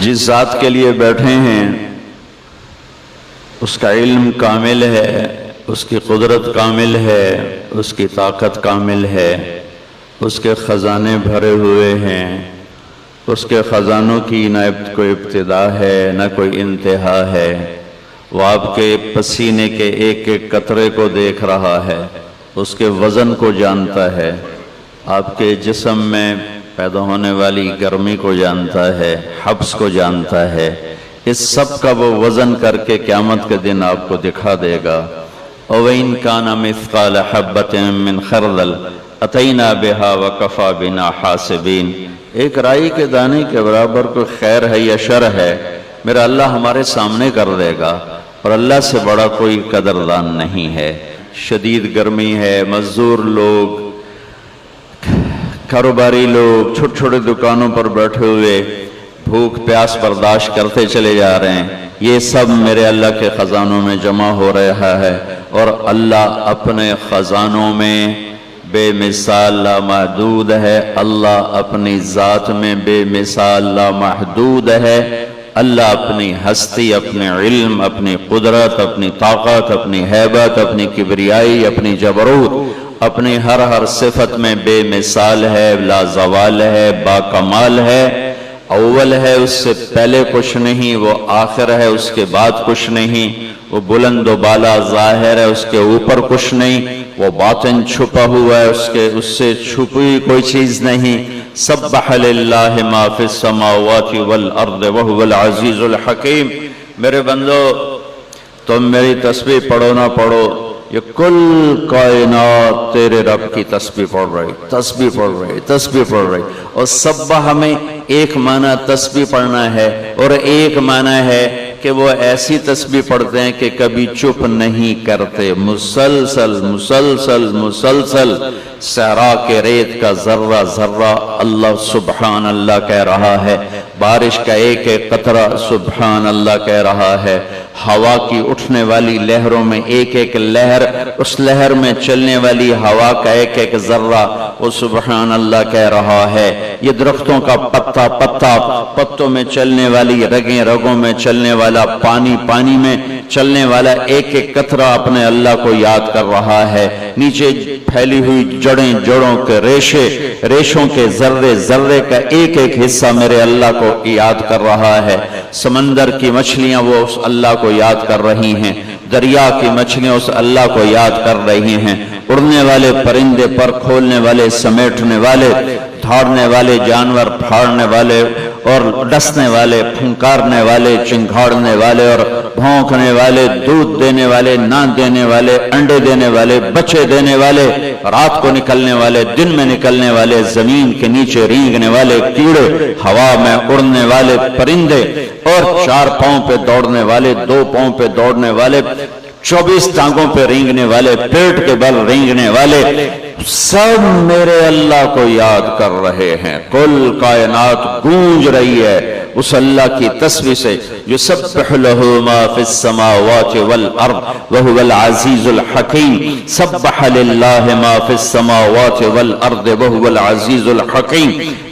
جس ذات کے لیے بیٹھے ہیں اس کا علم کامل ہے، اس کی قدرت کامل ہے، اس کی طاقت کامل ہے، اس کے خزانے بھرے ہوئے ہیں، اس کے خزانوں کی نہ کوئی ابتدا ہے نہ کوئی انتہا ہے۔ وہ آپ کے پسینے کے ایک ایک قطرے کو دیکھ رہا ہے، اس کے وزن کو جانتا ہے، آپ کے جسم میں پیدا ہونے والی گرمی کو جانتا ہے، حبس کو جانتا ہے۔ اس سب کا وہ وزن کر کے قیامت کے دن آپ کو دکھا دے گا۔ وَإِن كَانَ مِثْقَالَ حَبَّةٍ مِّنْ خَرْدَلٍ أَتَيْنَا بِهَا وَكَفَى بِنَا حَاسِبِينَ۔ ایک رائی کے دانے کے برابر کوئی خیر ہے یا شر ہے، میرا اللہ ہمارے سامنے کر دے گا، اور اللہ سے بڑا کوئی قدردان نہیں ہے۔ شدید گرمی ہے، مزدور لوگ، کاروباری لوگ چھوٹے چھوٹے دکانوں پر بیٹھے ہوئے بھوک پیاس برداشت کرتے چلے جا رہے ہیں، یہ سب میرے اللہ کے خزانوں میں جمع ہو رہا ہے، اور اللہ اپنے خزانوں میں بے مثال لامحدود ہے، اللہ اپنی ذات میں بے مثال لامحدود ہے، اللہ اپنی ہستی، اپنے علم، اپنی قدرت، اپنی طاقت، اپنی ہیبت، اپنی کبریائی، اپنی جبروت، اپنی ہر صفت میں بے مثال ہے، لا زوال ہے، با کمال ہے، اول ہے، اس سے پہلے کچھ نہیں، وہ آخر ہے، اس کے بعد کچھ نہیں، وہ بلند و بالا ظاہر ہے، اس کے اوپر کچھ نہیں، وہ باطن چھپا ہوا ہے، اس سے چھپی کوئی چیز نہیں۔ سبح للہ ما فی السماوات والارض وہو العزیز الحکیم۔ میرے بندو، تم میری تسبیح پڑھو نہ پڑھو، یہ کل کائنات تیرے رب کی تسبیح پڑھ رہی، تسبیح پڑھ رہی، تسبیح پڑھ رہی۔ اور سبح ہمیں ایک معنی تسبیح پڑھنا ہے، اور ایک معنی ہے کہ وہ ایسی تسبیح پڑھتے ہیں کہ کبھی چپ نہیں کرتے، مسلسل مسلسل مسلسل۔ صحرا کے ریت کا ذرہ ذرہ اللہ سبحان اللہ کہہ رہا ہے، بارش کا ایک ایک قطرہ سبحان اللہ کہہ رہا ہے، ہوا کی اٹھنے والی لہروں میں ایک ایک لہر، اس لہر میں چلنے والی ہوا کا ایک ایک ذرہ وہ سبحان اللہ کہہ رہا ہے۔ یہ درختوں کا پتا پتا، پتوں میں چلنے والی رگیں، رگوں میں چلنے والا پانی، پانی میں چلنے والا ایک ایک قطرہ اپنے اللہ کو یاد کر رہا ہے۔ نیچے پھیلی ہوئی جڑیں، جڑوں کے ریشے، ریشوں کے ذرے ذرے کا ایک ایک حصہ میرے اللہ کو یاد کر رہا ہے۔ سمندر کی مچھلیاں وہ اس اللہ کو یاد کر رہی ہیں، دریا کی مچھلیاں اس اللہ کو یاد کر رہی ہیں، اڑنے والے پرندے، پر کھولنے والے، سمیٹنے والے، دھاڑنے والے جانور، پھاڑنے والے اور ڈسنے والے، پھنکارنے والے، چنگھاڑنے والے اور بھونکنے والے، دودھ دینے والے، نہ دینے والے، انڈے دینے والے، بچے دینے والے، رات کو نکلنے والے، دن میں نکلنے والے، زمین کے نیچے رینگنے والے کیڑے، ہوا میں اڑنے والے پرندے، اور 4 پاؤں پہ دوڑنے والے، 2 پاؤں پہ دوڑنے والے، 24 ٹانگوں پہ رینگنے والے، پیٹ کے بل رینگنے والے، سب میرے اللہ کو یاد کر رہے ہیں۔ کل کائنات گونج رہی ہے اس اللہ کی تسبیح سے۔ یسبح لہ ما فی السماوات والارض وہو العزیز الحکیم۔ سبح للہ ما فی السماوات والارض وہو العزیز الحکیم۔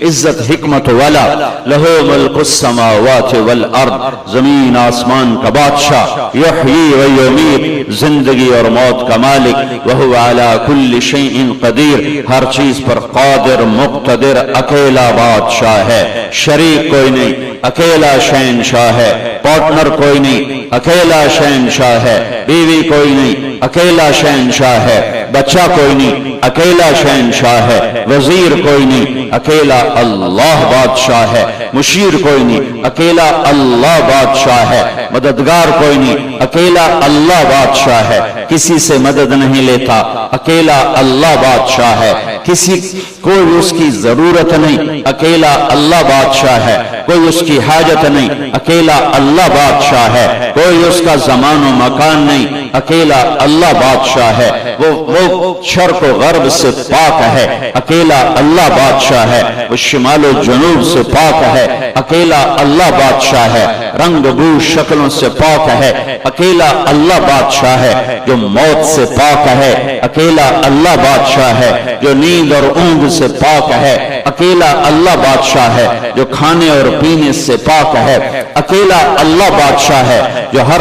عزت حکمت والا، لہ ملک السماوات والارض، زمین آسمان کا بادشاہ، یحیی و یمیت، زندگی اور موت کا مالک، وہو علی کل شیء قدیر، ہر چیز پر قادر مقتدر، اکیلا بادشاہ ہے، شریک کوئی نہیں، اکیلا شہنشاہ ہے، پارٹنر کوئی نہیں، اکیلا شہنشاہ ہے، بیوی کوئی نہیں، اکیلا شہنشاہ ہے، بچہ کوئی نہیں، اکیلا شہنشاہ ہے، وزیر کوئی نہیں، اکیلا اللہ بادشاہ ہے، مشیر کوئی نہیں، اکیلا اللہ بادشاہ ہے، مددگار کوئی نہیں، اکیلا اللہ بادشاہ ہے، کسی سے مدد نہیں لیتا، اکیلا اللہ بادشاہ ہے، کسی کوئی اس کی ضرورت نہیں، اکیلا اللہ بادشاہ ہے، کوئی اس کی حاجت نہیں، اکیلا اللہ بادشاہ ہے، کوئی اس کا زمان و مکان نہیں، اکیلا اللہ بادشاہ ہے، وہ شرق و غرب سے پاک ہے، اکیلا اللہ بادشاہ ہے، وہ شمال و جنوب سے پاک ہے، اکیلا اللہ بادشاہ ہے، رنگ بو شکلوں سے پاک ہے، اکیلا اللہ بادشاہ ہے، جو موت سے پاک ہے، اکیلا اللہ بادشاہ ہے، جو نیند اور اونگ سے پاک ہے، اکیلا اللہ بادشاہ ہے، جو کھانے اور پینے سے پاک ہے، اکیلا اللہ بادشاہ ہے، جو ہر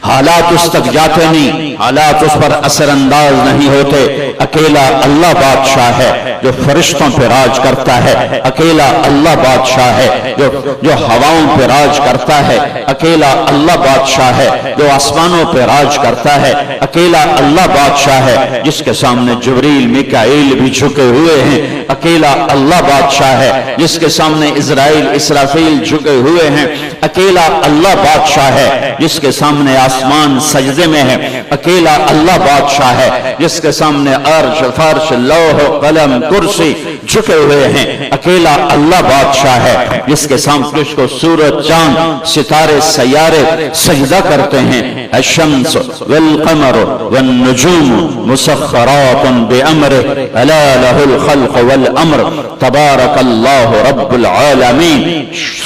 حالات اس تک جاتے نہیں، حالات اس پر اثر انداز نہیں ہوتے، اکیلا اللہ بادشاہ ہے، جو فرشتوں پہ راج کرتا ہے، اکیلا اللہ بادشاہ ہے، جو ہواؤں پہ راج کرتا ہے، اکیلا اللہ بادشاہ ہے، جو آسمانوں پہ راج کرتا ہے، اکیلا اللہ بادشاہ ہے، جس کے سامنے جبریل میکائیل بھی جھکے ہوئے ہیں، اکیلا اللہ بادشاہ ہے، جس کے سامنے اسرائیل اسرافیل جھکے ہوئے ہیں، اکیلا اللہ بادشاہ ہے، جس کے سامنے آسمان سجدے میں ہے، اکیلا اللہ بادشاہ ہے، جس کے سامنے عرش فرش لوح قلم کرسی جھکے ہوئے ہیں، اکیلا اللہ بادشاہ ہے، جس کے سامنے اس کو سورج چاند ستارے سیارے سجدہ کرتے ہیں، الشمس والقمر والنجوم مسخرات بأمره الا له الخلق والامر تبارک اللہ رب العالمین۔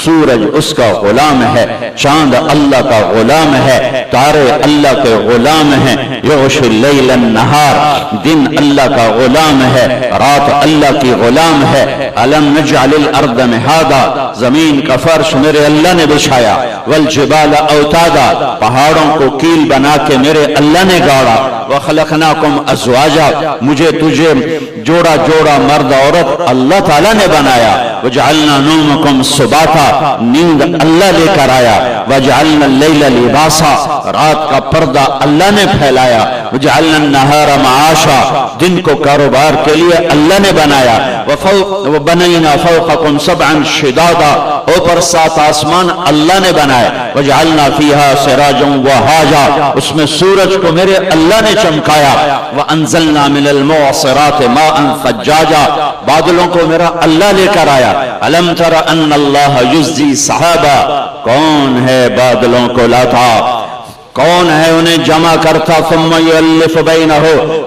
سورج اس کا غلام ہے، چاند اللہ کا غلام ہے، تارے اللہ کے غلام ہیں، یغشی اللیل النہار، دن اللہ کا غلام ہے، رات اللہ کی غلام ہے، الم نجعل الارض مہادا، زمین کا فرش میرے اللہ نے بچھایا، والجبال اوتادا، پہاڑوں کو کیل بنا کے میرے اللہ نے گاڑا، وخلقناکم ازواجا، مجھے تجھے جوڑا جوڑا مرد عورت اللہ تعالیٰ نے بنایا، وجعلنا نومکم سباتا، نیند اللہ لے کر آیا، وجعلنا اللیل لباسا، رات کا پردہ اللہ نے پھیلایا، وجعلنا النہار معاشا، دن کو کاروبار کے لیے اللہ نے بنایا، وبنینا فوقکم سبعا شدادا، اوپر 7 آسمان اللہ نے بنائے، وجعلنا فیہا سراجا وہاجا، اس میں سورج کو میرے اللہ نے چمکایا، وانزلنا من المعصرات ماء ثجاجا، بادلوں کو میرا اللہ لے کر آیا، الم تر ان اللہ یزی صحابہ، کون ہے بادلوں کو لاتا، کون ہے انہیں جمع کرتا، ثم یؤلف بینہ،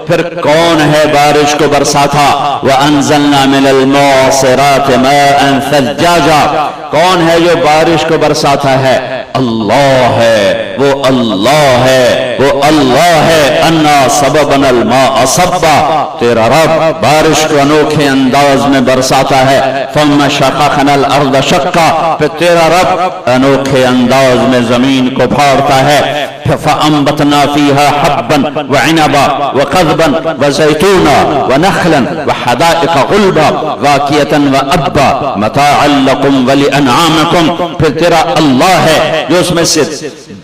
پھر کون ہے بارش کو برساتا، وانزلنا من المعصرات ماء ثجاجا، کون ہے جو بارش کو برساتا ہے، اللہ ہے، وہ اللہ ہے، وہ اللہ ہے، انا سببنا الماء صبا، تیرا رب بارش کو انوکھے انداز میں برساتا ہے، ثم شققنا الارض شقا، پھر تیرا رب انوکھے انداز میں زمین کو پھاڑتا ہے، فأنبتنا فيها حبا وعنبا وقضبا وزيتونا ونخلا وحدائق غلبا واكية وأبا متاعا لكم ولأنعامكم، پھر تیرا اللہ ہے جو اس میں سے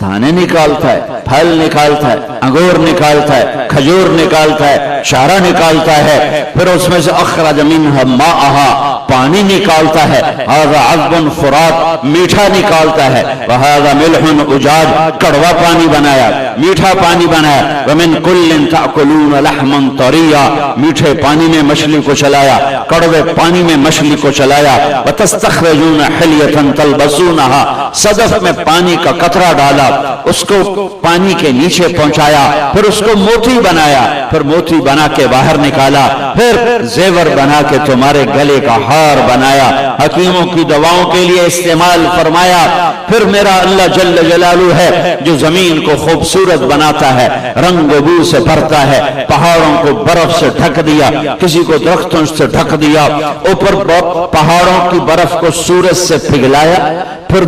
دانے نکالتا ہے، پھل نکالتا ہے، انگور نکالتا ہے، کھجور نکالتا ہے، چارہ نکالتا ہے، پھر اس میں سے اخرج منها ماءها، پانی نکالتا ہے، هذا عذب فرات، میٹھا نکالتا ہے، وهذا ملح اجاج، کڑوا پانی بنایا، میٹھا پانی بنایا، ومن کل تأکلون لحما طریا، میٹھے پانی میں مچھلی کو چلایا، کڑوے پانی میں مچھلی کو چلایا، وتستخرجون حلیۃ تلبسونها، صدف میں پانی کا قطرہ ڈالا، اس کو پانی کے نیچے پہنچایا، پھر اس کو موتی بنایا، پھر موتی بنا کے باہر نکالا، پھر زیور بنا کے تمہارے گلے کا ہار بنایا، حکیموں کی دواؤں کے لیے استعمال فرمایا، پھر میرا اللہ جل جلالہ ہے جو زمین کو خوبصورت بناتا ہے، رنگ و بو سے بھرتا ہے، پہاڑوں کو برف سے ڈھک دیا، کسی کو درختوں سے ڈھک دیا، اوپر پہاڑوں کی برف کو سورج سے پگھلایا، پھر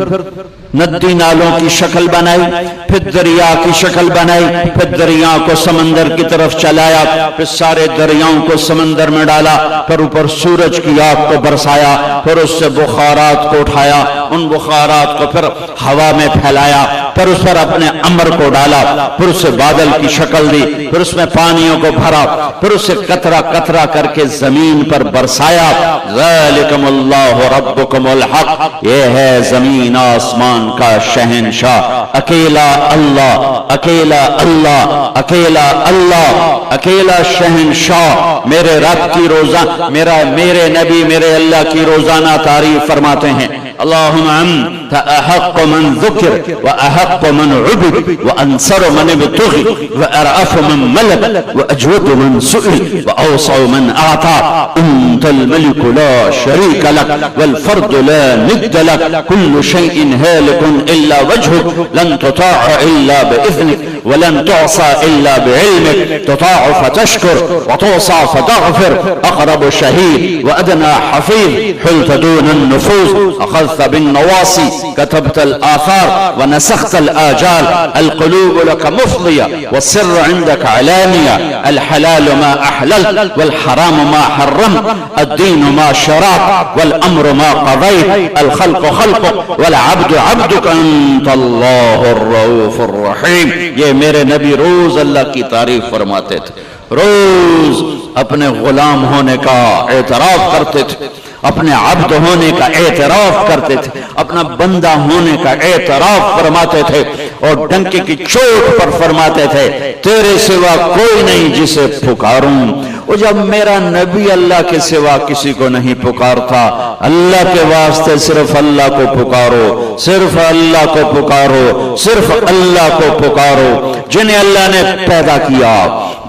ندی نالوں کی شکل بنائی، پھر دریا کی شکل بنائی، پھر دریا کو سمندر کی طرف چلایا، پھر سارے دریاؤں کو سمندر میں ڈالا، پھر اوپر سورج کی آگ کو برسایا، پھر اس سے بخارات کو اٹھایا، ان بخارات کو پھر ہوا میں پھیلایا، پھر اس پر اپنے امر کو ڈالا، پھر اسے بادل کی شکل دی، پھر اس میں پانیوں کو بھرا، پھر اسے قطرہ قطرہ کر کے زمین پر برسایا، ذالکم اللہ ربکم الحق، یہ ہے زمین آسمان کا شہنشاہ، اکیلا اللہ، اکیلا اللہ، اکیلا اللہ، اکیلا شہنشاہ۔ میرے رب کی روزانہ، میرے نبی میرے اللہ کی روزانہ تعریف فرماتے ہیں، اللہم فأحق من ذكر وأحق من عبد وأنصر من ابتغي وأرأف من ملك وأجود من سئل وأوسع من أعطى أنت الملك لا شريك لك والفرد لا ند لك كل شيء هالك إلا وجهك لن تطاع إلا بإذنك ولن تعصى إلا بعلمك تطاع فتشكر وتعصى فتغفر أقرب شهيد وأدنى حفيظ حلت دون النفوذ أخذت بالنواصي كتبت الآثار ونسخت الآجال القلوب لك مفضية والسر عندك علانية الحلال ما أحللت والحرام ما حرمت الدين ما شرعت والأمر ما قضيت الخلق خلقك والعبد عبدك أنت الله الرؤوف الرحيم. یہ میرے نبی روز اللہ کی تعریف فرماتے تھے, روز اپنے غلام ہونے کا اعتراف کرتے تھے, اپنے عبد ہونے کا اعتراف کرتے تھے, اپنا بندہ ہونے کا اعتراف فرماتے تھے اور ڈنکے کی چوٹ پر فرماتے تھے تیرے سوا کوئی نہیں جسے پکاروں. اور جب میرا نبی اللہ کے سوا کسی کو نہیں پکارتا, اللہ کے واسطے صرف اللہ کو پکارو, صرف اللہ کو پکارو, صرف اللہ کو پکارو. جنہیں اللہ نے پیدا کیا,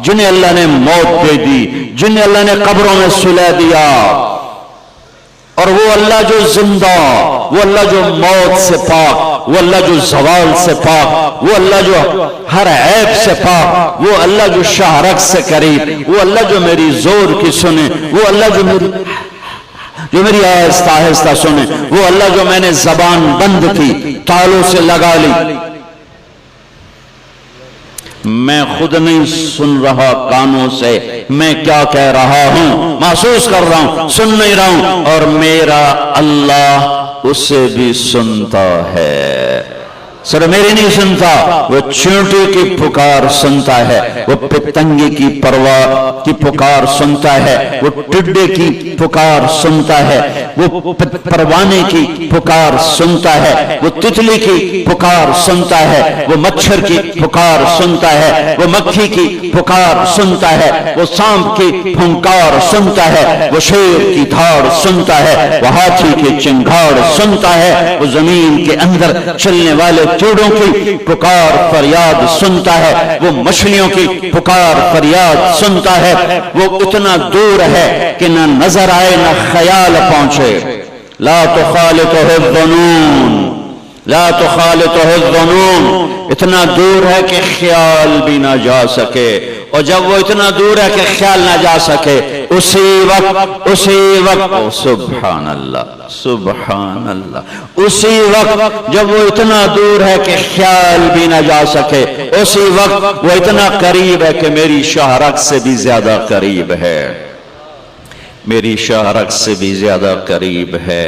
جنہیں اللہ نے موت دے دی, جنہیں اللہ نے قبروں میں سلا دیا, اور وہ اللہ جو زندہ, وہ اللہ جو موت سے پاک, وہ اللہ جو زوال سے پاک, وہ اللہ جو ہر عیب سے پاک, وہ اللہ جو شہرک سے قریب, وہ اللہ جو میری زور کی سنے, وہ اللہ جو میری آہستہ آہستہ سنے, وہ اللہ جو میں نے زبان بند کی تالوں سے لگا لی, میں خود نہیں سن رہا کانوں سے میں کیا کہہ رہا ہوں, محسوس کر رہا ہوں, سن نہیں رہا ہوں, اور میرا اللہ اسے بھی سنتا ہے. صرف میری نہیں سنتا, وہ چونٹی کی پکار سنتا ہے, وہ پتنگی کی پرواہ کی پکار سنتا ہے, وہ ٹڈے کی پکار سنتا ہے, وہ پروانے کی پکار سنتا ہے, وہ تتلی کی پکار سنتا ہے, وہ مچھر کی پکار سنتا ہے, وہ مکھی کی پکار سنتا ہے, وہ سانپ کی پھنکار سنتا ہے, وہ شیر کی دھاڑ سنتا ہے, وہ ہاتھی کی چنگھاڑ سنتا ہے, وہ زمین کے اندر چلنے والے چوڑوں کی پکار فریاد سنتا ہے, وہ مچھلیوں کی پکار فریاد سنتا ہے, وہ اتنا دور ہے کہ نہ نظر آئے نہ خیال پہنچے. لا تخالطہ الظنون, لا تخالطہ الظنون, اتنا دور ہے کہ خیال بھی نہ جا سکے, اور جب وہ اتنا دور ہے کہ خیال نہ جا سکے اسی وقت سبحان اللہ سبحان اللہ, اسی وقت جب وہ اتنا دور ہے کہ خیال بھی نہ جا سکے, اسی وقت وہ اتنا قریب ہے کہ میری شہرک سے بھی زیادہ قریب ہے, میری شہرک سے بھی زیادہ قریب ہے.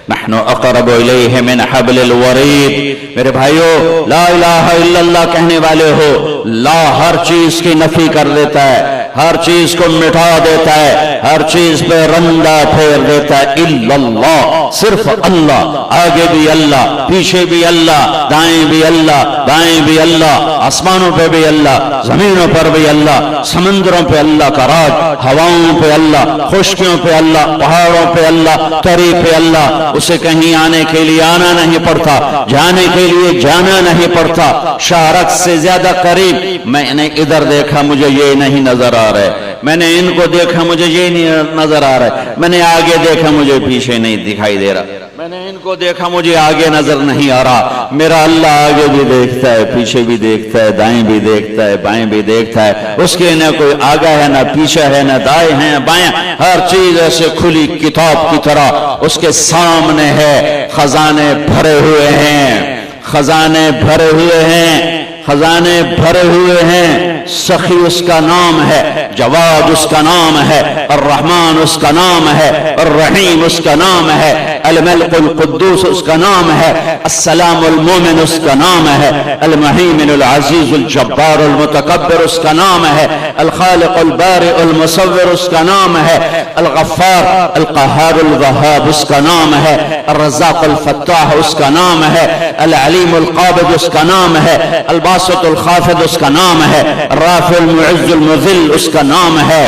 نحن اقرب الیہ من حبل الورید. میرے بھائیو, لا الہ الا اللہ کہنے والے ہو, لا ہر چیز کی نفی کر دیتا ہے, ہر چیز کو مٹا دیتا ہے, ہر چیز پہ رندہ پھیر دیتا ہے. الا اللہ, صرف اللہ, آگے بھی اللہ, پیچھے بھی اللہ, دائیں بھی اللہ, بائیں بھی اللہ, آسمانوں پہ بھی اللہ, زمینوں پر بھی اللہ, سمندروں پہ اللہ کا راج, ہواؤں پہ اللہ, خشکیوں پہ اللہ, پہاڑوں پہ اللہ, تری پہ اللہ. اسے کہیں آنے کے لیے آنا نہیں پڑتا, جانے کے لیے جانا نہیں پڑتا, شہرک سے زیادہ قریب. میں نے ادھر دیکھا مجھے یہ نہیں نظر آ رہا ہے, میں نے ان کو دیکھا مجھے یہ نہیں نظر آ رہا ہے, میں نے آگے دیکھا مجھے پیچھے نہیں دکھائی دے رہا, میں نے ان کو دیکھا مجھے آگے نظر نہیں آ رہا. میرا اللہ آگے بھی دیکھتا ہے, پیچھے بھی دیکھتا ہے, دائیں بھی دیکھتا ہے, بائیں بھی دیکھتا ہے. اس کے نہ کوئی آگا ہے, نہ پیچھے ہے, نہ دائیں ہیں بائیں, ہر چیز ایسے کھلی کتاب کی طرح اس کے سامنے ہے. خزانے بھرے ہوئے ہیں, خزانے بھرے ہوئے ہیں, خزانے بھرے ہوئے ہیں. سخی اس کا نام ہے, جواد اس کا نام ہے, الرحمن اس کا نام ہے, الرحیم اس کا نام ہے, الملک القدوس اس کا نام ہے, السلام المومن اس کا نام ہے, المہیمن العزیز الجبار المتکبر اس کا نام ہے, الخالق البارئ المصور اس کا نام ہے, الغفار القہار الوہاب اس کا نام ہے, الرزاق الفتاح اس کا نام ہے, العلیم القابض اس کا نام ہے, الباسط الباسط الخافض اس کا نام ہے، الرافع المعز المذل اس کا نام ہے،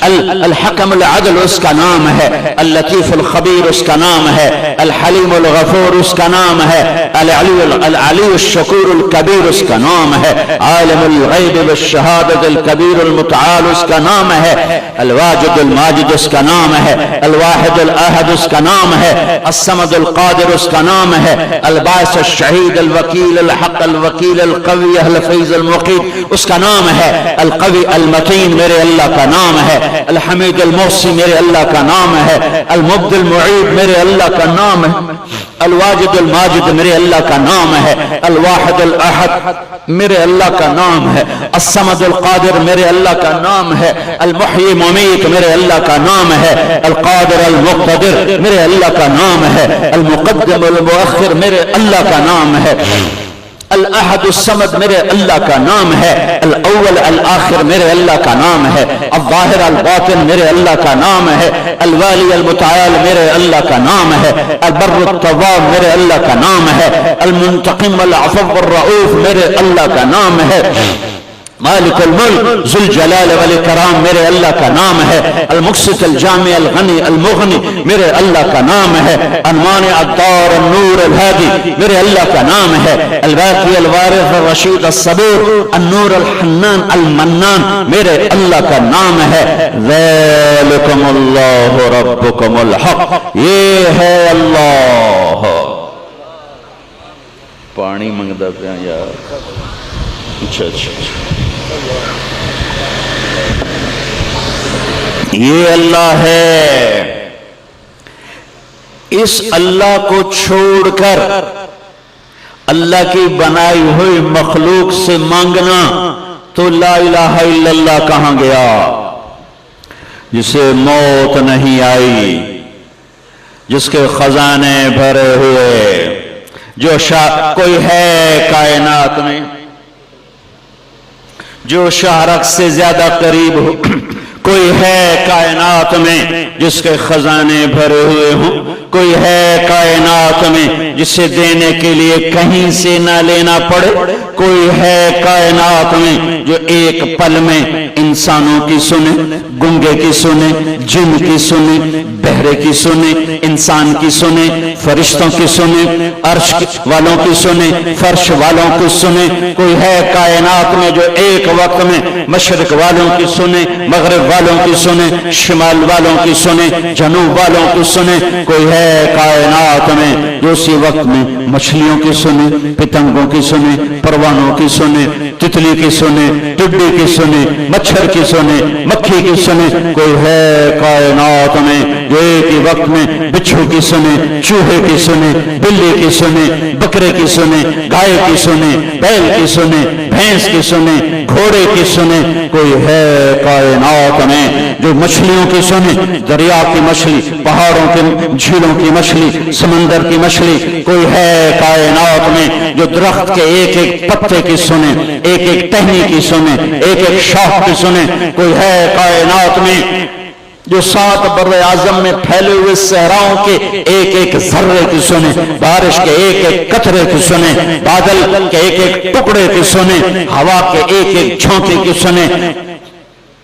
الحکم العدل اس کا نام ہے، اللطیف الخبیر اس کا نام ہے، الحلیم الغفور اس کا نام ہے، العلی الشکور الکبیر اس کا نام ہے، عالم الغیب والشہادت الکبیر المتعال اس کا نام ہے، الواجد الماجد اس کا نام ہے، الواحد الاحد اس کا نام ہے، الصمد القادر اس کا نام ہے، الباعث الشہید الوکیل الحق الوکیل القوی الحفیظ المقیت اس کا نام ہے، القوی المتین میرے اللہ کا نام ہے، الحمید المحصی میرے اللہ کا نام ہے، المبدی المعید میرے اللہ کا نام ہے، الواجد الماجد میرے اللہ کا نام ہے، الواحد الاحد میرے اللہ کا نام ہے، الصمد القادر میرے اللہ کا نام ہے، المحیی ممیت میرے اللہ کا نام ہے، القادر المقتدر میرے اللہ کا نام ہے، المقدم المؤخر میرے اللہ کا نام ہے، الاحد الصمد میرے اللہ کا نام ہے، الاول الآخر میرے اللہ کا نام ہے، الظاہر الباطن میرے اللہ کا نام ہے، الوالی المتعال میرے اللہ کا نام ہے، البر التواب میرے اللہ کا نام ہے، المنتقم العفو الرؤوف میرے اللہ کا نام ہے، مالک الملک ذو الجلال والاکرام میرے اللہ کا نام ہے، المقسط الجامع الغنی المغنی میرے اللہ کا نام ہے، المانع الدار النور الہادی میرے اللہ کا نام ہے، الباقی الوارث الرشید الصبور النور الحنان المنان میرے اللہ کا نام ہے، ذالکم اللہ ربکم الحق یہ ہے اللہ۔ پانی منگدا پیا یار، اچھا یہ اللہ ہے، اس اللہ کو چھوڑ کر اللہ کی بنائی ہوئی مخلوق سے مانگنا تو لا الہ الا اللہ کہاں گیا؟ جسے موت نہیں آئی، جس کے خزانے بھرے ہوئے، جو کوئی ہے کائنات میں جو شاہرخ سے زیادہ قریب ہو، کوئی ہے کائنات میں جس کے خزانے بھرے ہوئے ہوں، کوئی ہے کائنات میں جسے دینے کے لیے کہیں سے نہ لینا پڑے، کوئی ہے کائنات میں جو ایک پل میں انسانوں کی سنے، گنگے کی سنے، جن کی سنے، بہرے کی سنے، انسان کی سنے، فرشتوں کی سنے، عرش والوں کی سنے، فرش والوں کی سنے، کوئی ہے کائنات میں جو ایک وقت میں مشرق والوں کی سنے، مغرب والوں کی سنے، شمال والوں کی سنے، جنوب والوں کی سنے، کوئی ہے کائنات میں جو اسی وقت میں مچھلیوں کی سنے، پتنگوں کی سنے، پروانوں کی سنے، تتلی کی سنے، ٹڈی کی سنے، مچھر کی سنے، مکھی کی سنے، کوئی ہے کائنات میں جو ایک ہی وقت میں بچھو کی سنے، چوہے کی سنے، بلی کی سنے، بکرے کی سنے، گائے کی سنے، بیل کی سنے، بھینس کی سنے، گھوڑے کی سنے، کوئی ہے کائنات میں جو مچھلیوں کی سنے، دریا کی مچھلی، پہاڑوں کی جھیلوں کی مچھلی، سمندر کی مچھلی، کوئی ہے کائنات میں جو درخت کے ایک ایک پتے کی سنے، ایک ایک ٹہنی کی سنے، ایک ایک شاخ کی سنے، کوئی ہے کائنات میں جو 7 بر اعظم میں پھیلے ہوئے صحراؤں کے ایک ایک ذرے کی سنے، بارش کے ایک ایک قطرے کی سنے، بادل کے ایک ایک ٹکڑے کی سنے، ہوا کے ایک ایک جھونکے کی سنے،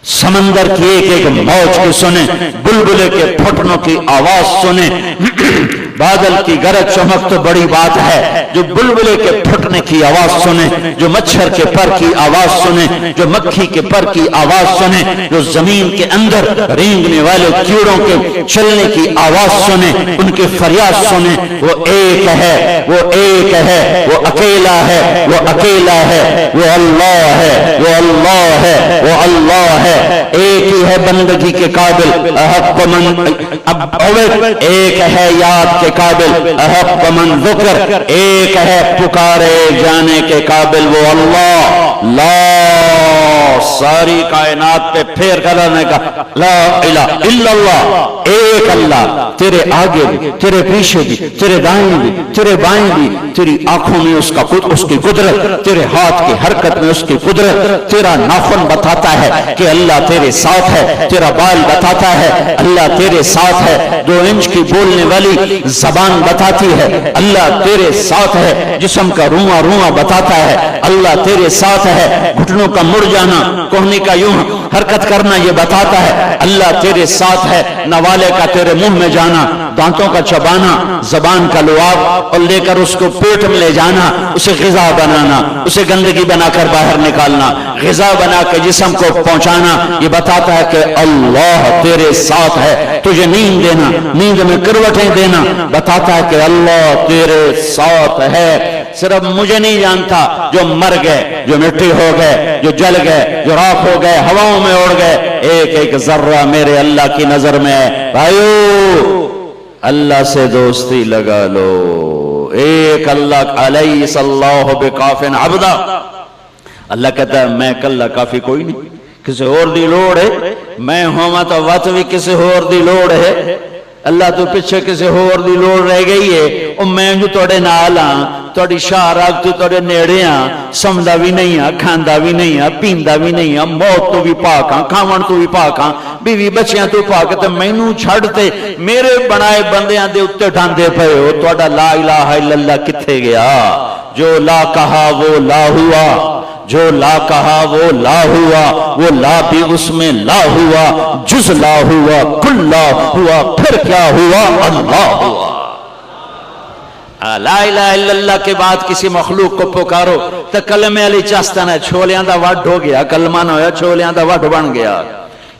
سمندر کی ایک ایک موج کی سنے، بلبلے کے پھٹنوں کی آواز سنے۔ بادل کی گرج چمک تو بڑی بات ہے، جو بلبلے کے پھٹنے کی آواز سنے، جو مچھر کے پر کی آواز سنے، جو مکھی کے پر کی آواز سنے، جو زمین کے اندر رینگنے والے کیڑوں کے چلنے کی آواز سنے، ان کے فریاد سنے۔ وہ ایک ہے، وہ ایک ہے، وہ اکیلا ہے، وہ اکیلا ہے، وہ اللہ ہے، وہ اللہ ہے، وہ اللہ ہے، ایک ہی ہے بندگی کے قابل، احق من عبد، ایک ہے یاد کے قابل، احق من ذکر، ایک ہے پکارے جانے کے قابل، وہ اللہ۔ لا ساری کائنات پہ پھیر کرنے کا لا الہ الا اللہ، ایک اللہ، تیرے آگے بھی، تیرے پیچھے بھی، تیرے دائیں بھی، تیرے بائیں بھی، تیری آنکھوں میں اس کی قدرت، تیرے ہاتھ کی حرکت میں اس کی قدرت، تیرا ناخن بتاتا ہے کہ اللہ تیرے ساتھ ہے، تیرا بال بتاتا ہے اللہ تیرے ساتھ ہے، 2 انچ کی بولنے والی زبان بتاتی ہے اللہ تیرے ساتھ ہے، جسم کا رواں رواں بتاتا ہے اللہ تیرے ساتھ ہے، گھٹنوں کا مڑ جانا، کوہنی کا یوں حرکت کرنا یہ بتاتا ہے اللہ تیرے ساتھ ہے، نوالے کا تیرے منہ میں جانا، دانتوں کا چبانا، زبان کا لعاب اور لے کر اس کو پیٹ میں لے جانا، اسے غذا بنانا، اسے گندگی بنا کر باہر نکالنا، غذا بنا کے جسم کو پہنچانا، یہ بتاتا ہے کہ اللہ تیرے ساتھ ہے، تجھے نیند دینا، نیند میں کروٹیں دینا بتاتا ہے کہ اللہ تیرے ساتھ ہے۔ صرف مجھے نہیں جانتا، جو مر گئے، جو مٹی ہو گئے، جو جل گئے، جو راکھ ہو گئے، ہواؤں میں اڑ گئے، ایک ایک ذرہ میرے اللہ کی نظر میں ہے۔ بھائیو اللہ سے دوستی لگا لو، ایک اللہ علیہ اللہ بکافٍ عبدا، اللہ کہتا ہے میں کلا کافی کوئی نہیں، کسی اور دی لوڑ ہے، میں ہوں تو وقت بھی کسی اور دی لوڑ ہے، اللہ تو پیچھے کسی اور دی لوڑ رہ گئی ہے، اور میں جو توڑے نال ہاں، توڑی شاہراگ تو توڑے نیڑے ہاں، سمدہ بھی نہیں ہاں، کھاندہ بھی نہیں ہاں، پیندہ بھی نہیں ہاں، موت تو بھی پاک ہاں، کھاون تو بھی پاک ہاں، بیوی بچیاں تو پاک ہے، تو میں نو چھڑتے میرے بنائے بندیاں دے اتے ڈھاندے پہے ہو، توڑا لا الہ الا اللہ کتھے گیا؟ جو لا کہا وہ لا ہوا، جو لا کہا وہ لا ہوا، وہ لا بھی اس میں لا ہوا، جز لا ہوا، کل لا ہوا، پھر کیا ہوا؟ اللہ ہوا۔ لا الہ الا اللہ کے بعد کسی مخلوق کو پکارو تو کلمے علی چاستان ہے، چھولیاں دا وڈ ہو گیا، کلمہ نہ ہویا چھولیاں دا وڈ بن گیا۔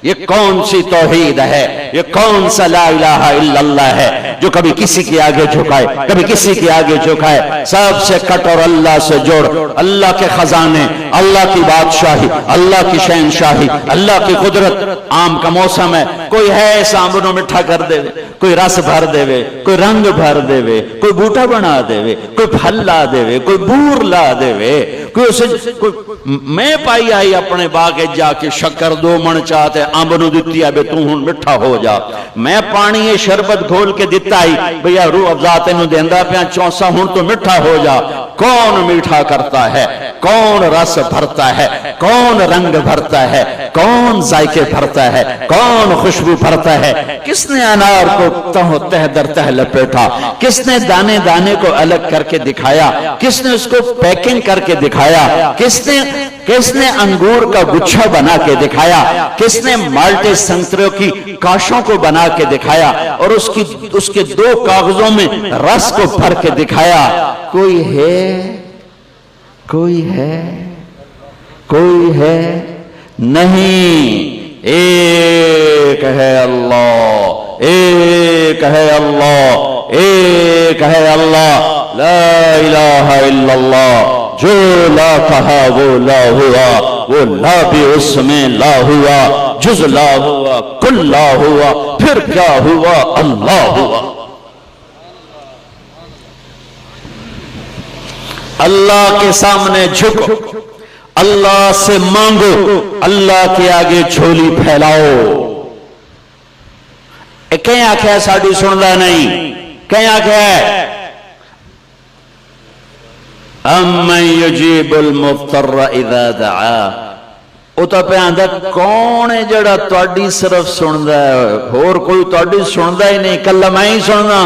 یہ کون سی توحید ہے؟ یہ کون سا لا الہ الا اللہ ہے جو کبھی کسی کے آگے جھکائے، کبھی کسی کے آگے جھکائے؟ سب سے کٹ اور اللہ سے جوڑ، اللہ کے خزانے، اللہ کی بادشاہی، اللہ کی شہنشاہی، اللہ کی قدرت۔ آم کا موسم ہے، کوئی ہے ایسا آمبنوں مٹھا کر دے، کوئی رس بھر دے، کوئی رنگ بھر دے، کوئی بوٹا بنا دے، کوئی پھل لا دے، کوئی بور لا دے، کوئی اسے میں پائی آئی اپنے باغ جا کے شکر دو من چاہتے آمبنو دیتی ہے بے تو ہن مٹھا ہو جا، میں پانی شربت گھول کے دیتا ہی بھیا روح افزاتے نو دیندہ پیاں چونسا ہن تو مٹھا ہو جا۔ کون میٹھا کرتا ہے؟ کون رس بھرتا ہے؟ کون رنگ بھرتا ہے؟ کون ذائقے بھرتا ہے؟ کون خوشبو بھرتا ہے؟ کس نے انار کو تہ در تہ لپیٹا؟ کس نے دانے دانے کو الگ کر کے دکھایا؟ کس نے اس کو پیکنگ کر کے دکھایا؟ کس نے انگور کا گچھا بنا کے دکھایا؟ کس نے مالٹے سنتروں کی کاشوں کو بنا کے دکھایا اور اس کے دو کاغذوں میں رس کو بھر کے دکھایا؟ کوئی ہے؟ کوئی ہے؟ کوئی ہے نہیں۔ ایک ہے اللہ، ایک ہے اللہ، ایک ہے اللہ، لا الہ الا اللہ۔ جو لا کہا وہ لا ہوا، وہ لا بھی اس میں لا ہوا، جز لا ہوا، کل لا ہوا، پھر کیا ہوا؟ اللہ ہوا۔ اللہ کے سامنے جھکو، اللہ سے مانگو، اللہ کے آگے جھولی پھیلاؤ۔ کہیں آکھیا ساڑی سندا نہیں، کہیں آکھیا امن یجیب المضطر اذا دعا، او تا پہ آندھا کون ہے جڑا تواڈی صرف سندا ہے، اور کوئی تواڈی سندا ہی نہیں، کلا میں ہی سندا،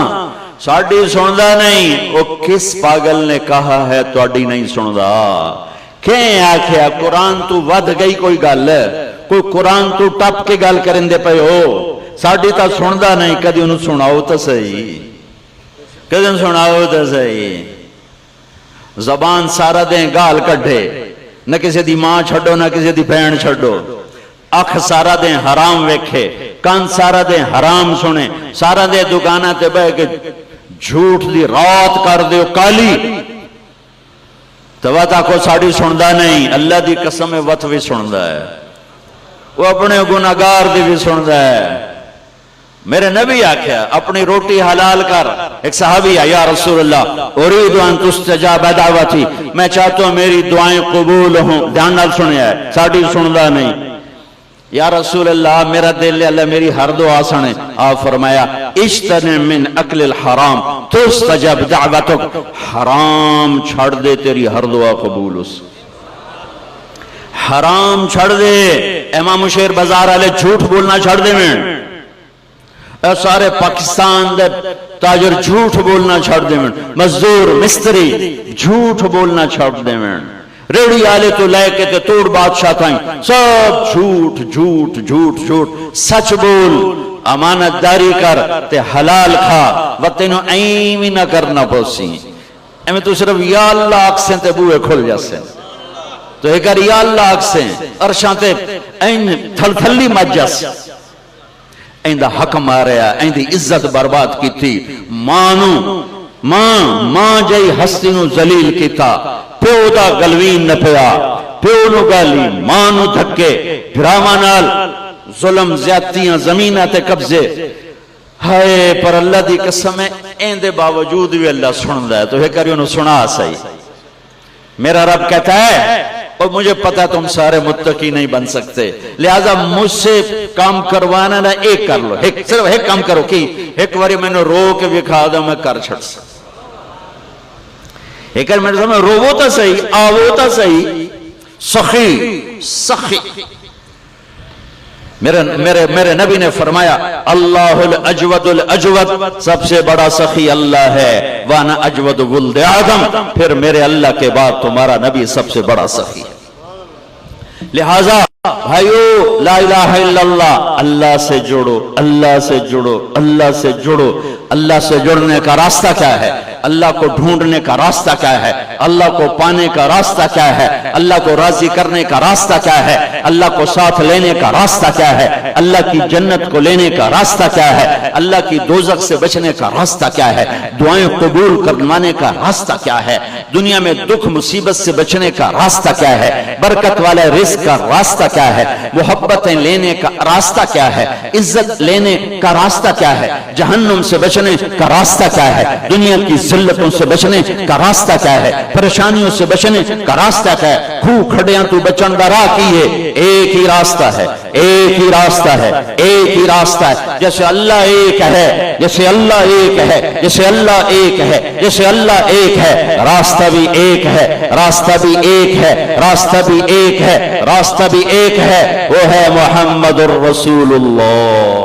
ساڑی سندا نہیں۔ او کس پاگل نے کہا ہے تواڈی نہیں سندا؟ کہیں آکھیا قرآن تو ود گئی کوئی گل، کوئی قرآن تو ٹپ کے گل کرن دے پئے ہو، ساڑی تا سندا نہیں، کدی انہوں سناؤ تا صحیح، کدی انہوں سناؤ تا صحیح۔ زبان سارا دیں گال کڈھے، نہ کسی دی ماں چھڑو نہ کسی دی بہن چھڑو، اکھ سارا دیں حرام ویکھے، کان سارا دیں حرام سنے، سارا دیں دکانہ تے بے کہ جھوٹ دی رات کر دیو کالی، تو وطا کو ساڑی سندا نہیں۔ اللہ دی قسم وط بھی سندا ہے، وہ اپنے گناہگار دی بھی سندا ہے۔ میرے نبی آکھیا اپنی روٹی حلال کر، ایک صحابی ہے یا رسول اللہ اريد ان تستجاب دعوتی، میں چاہتا ہوں میری دعائیں قبول ہوں، دھیان نال سنیا ہے، ساڑی سندا نہیں۔ یا رسول اللہ میرا دل اللہ میری ہر دعا سنے، آپ فرمایا اجتنب من اکل الحرام تستجب دعوتک، حرام چھڑ دے تیری ہر دعا قبول اس، حرام چھڑ دے۔ امام شیر بازار والے جھوٹ بولنا چھڑ دے میں، سارے پاکستان دے تاجر جھوٹ بولنا چھڑ دے من، مزدور مستری جھوٹ بولنا چھڑ دے من، ریڑی آلے تو لے کے تے توڑ بادشاہ تھائیں سب جھوٹ جھوٹ جھوٹ جھوٹ، سچ بول، امانت داری کر تے حلال کھا، وقتینو ایمی نہ کرنا پوسی، ایمی تو صرف یا اللہ آکسیں تے بوئے کھل جاسیں، تو ایک یا اللہ آکسیں ارشان تے این تھل تھلی مجس، این دا حق ماریا، این دی عزت برباد کی تھی، ماں جائی ہستی نو ذلیل کیتا، پیو دا گلوین نہ پیا، پیو نو گالی، ماں نو دھکے، بھرامانال ظلم زیادتیاں زمینہ تے قبضے، ہائے پر اللہ دی قسم ہے این دے باوجود بھی اللہ سن رہا ہے، تو ہے کریوں نو سنا صحیح، میرا رب کہتا ہے اور مجھے پتا تم سارے متقی نہیں بن سکتے، لہذا مجھ سے کام کروانا نہ ایک کر لو، صرف ایک کام کرو کی ایک واری میں نے رو کے بکھا دا میں کر چھڑ سکتا، ایک واری میں نے سمجھے رو تا صحیح، آوو تا صحیح، سخی سخی، میرے نبی نے فرمایا اللہ الاجود الاجود، سب سے بڑا سخی اللہ ہے، وانا اجود ولد آدم، پھر میرے اللہ کے بعد تمہارا نبی سب سے بڑا سخی ہے، لہذا بھائیو لا الہ الا اللہ، اللہ سے جڑو، اللہ سے جڑو، اللہ سے جڑو، اللہ سے جڑنے کا راستہ کیا ہے، اللہ کو ڈھونڈنے کا راستہ کیا ہے، اللہ کو پانے کا راستہ کیا ہے، اللہ کو راضی کرنے کا راستہ کیا ہے، اللہ کو ساتھ لینے کا راستہ کیا ہے، اللہ کی جنت کو لینے کا راستہ کیا ہے، اللہ کی دوزخ سے بچنے کا راستہ کیا ہے، دعائیں قبول کروانے کا راستہ کیا ہے، دنیا میں دکھ مصیبت سے بچنے کا راستہ کیا ہے، برکت والے رزق کا راستہ کیا ہے، محبتیں لینے کا راستہ کیا ہے، عزت لینے کا راستہ کیا ہے، جہنم سے بچنے کا راستہ کیا ہے، دنیا کی ذلتوں سے بچنے کا راستہ کیا ہے، پریشانیوں سے بچنے کا راستہ کیا ہے، کھو کھڑیاں تو بچن درا کی ہے، ایک ہی راستہ ہے، ایک ہی راستہ ہے، ایک ہی راستہ ہے، جیسے اللہ ایک ہے، جیسے اللہ ایک ہے، جیسے اللہ ایک ہے، جیسے اللہ ایک ہے، راستہ بھی ایک ہے، راستہ بھی ایک ہے، راستہ بھی ایک ہے، راستہ بھی ایک ہے، وہ ہے محمد الرسول اللہ۔